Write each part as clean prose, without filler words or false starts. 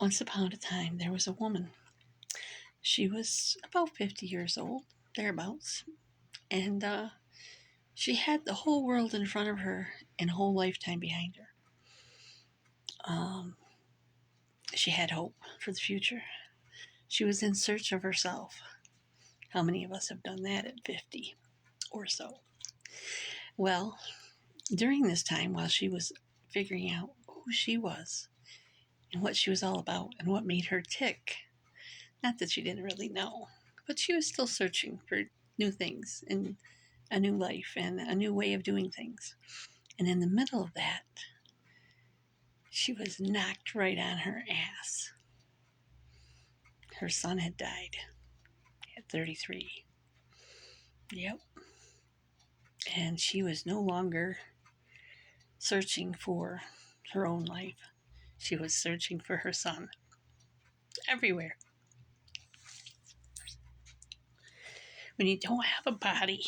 Once upon a time, there was a woman. She was about 50 years old, thereabouts, and she had the whole world in front of her and a whole lifetime behind her. Um, she had hope for the future. She was in search of herself. How many of us have done that at 50 or so? Well, during this time, while she was figuring out who she was and what she was all about and what made her tick, not that she didn't really know, but she was still searching for new things and a new life and a new way of doing things. And in the middle of that, she was knocked right on her ass. Her son had died at 33. Yep. And she was no longer searching for her own life. She was searching for her son everywhere. When you don't have a body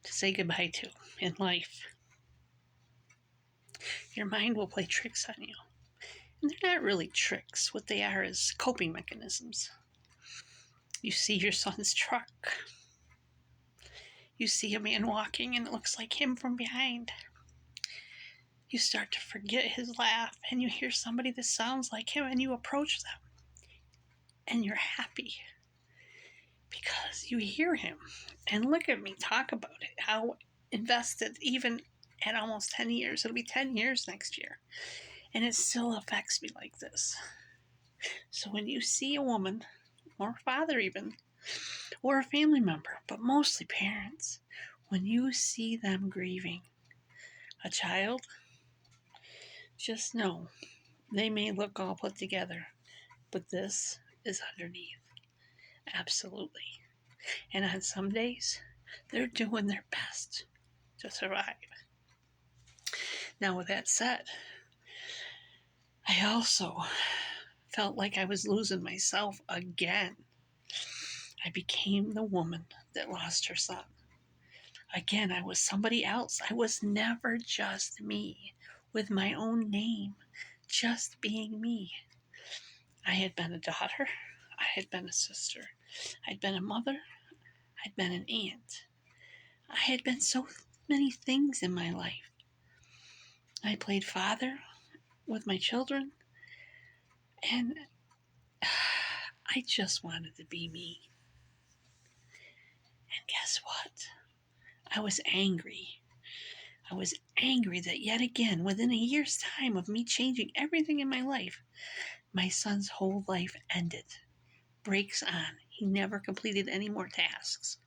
to say goodbye to in life, your mind will play tricks on you. And they're not really tricks. What they are is coping mechanisms. You see your son's truck. You see a man walking and it looks like him from behind. You start to forget his laugh and you hear somebody that sounds like him and you approach them. And you're happy because you hear him. And look at me talk about it. How invested, even at almost 10 years. It'll be 10 years next year. And it still affects me like this. So when you see a woman, or a father even, or a family member, but mostly parents, when you see them grieving a child, just know they may look all put together, but this is underneath. Absolutely. And on some days, they're doing their best to survive. Now, with that said, I also felt like I was losing myself again. I became the woman that lost her son. Again, I was somebody else. I was never just me with my own name, just being me. I had been a daughter. I had been a sister. I'd been a mother. I'd been an aunt. I had been so many things in my life. I played father with my children, and I just wanted to be me. And guess what? I was angry. I was angry that yet again, within a year's time of me changing everything in my life, my son's whole life ended. Brakes on. He never completed any more tasks.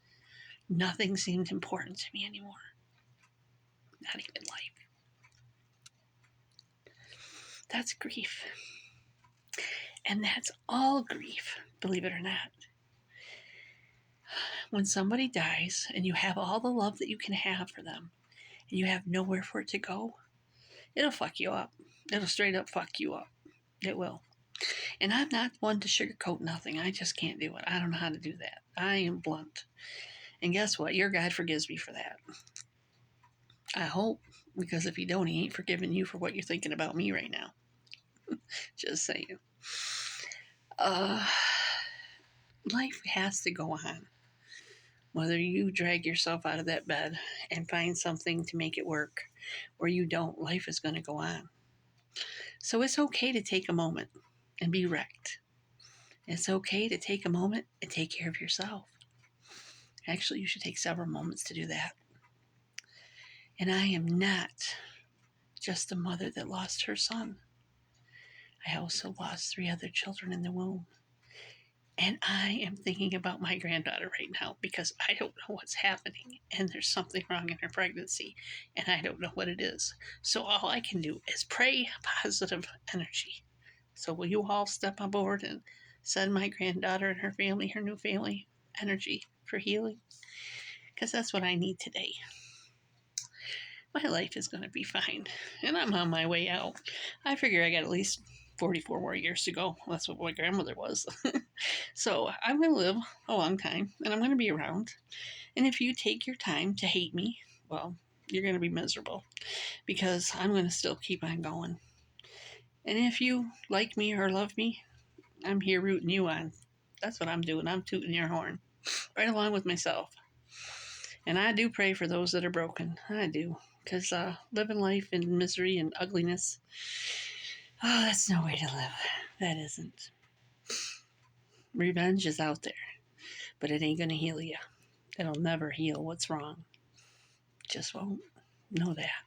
Nothing seemed important to me anymore. Not even life. That's grief. And that's all grief, believe it or not. When somebody dies and you have all the love that you can have for them and you have nowhere for it to go, it'll fuck you up. It'll straight up fuck you up. It will. And I'm not one to sugarcoat nothing. I just can't do it. I don't know how to do that. I am blunt. And guess what? Your God forgives me for that. I hope, because if he don't, he ain't forgiving you for what you're thinking about me right now. Just saying. Life has to go on. Whether you drag yourself out of that bed and find something to make it work, or you don't, life is going to go on. So it's okay to take a moment and be wrecked. It's okay to take a moment and take care of yourself. Actually, you should take several moments to do that. And I am not just a mother that lost her son. I also lost 3 other children in the womb. And I am thinking about my granddaughter right now because I don't know what's happening and there's something wrong in her pregnancy and I don't know what it is. So all I can do is pray positive energy. So will you all step on board and send my granddaughter and her family, her new family, energy for healing? Because that's what I need today. My life is going to be fine and I'm on my way out. I figure I got at least 44 more years to go. That's what my grandmother was. So I'm going to live a long time and I'm going to be around. And if you take your time to hate me, well, you're going to be miserable because I'm going to still keep on going. And if you like me or love me, I'm here rooting you on. That's what I'm doing. I'm tooting your horn right along with myself. And I do pray for those that are broken. I do. Because living life in misery and ugliness, oh, that's no way to live. That isn't. Revenge is out there, but it ain't going to heal you. It'll never heal what's wrong. Just won't. Know that.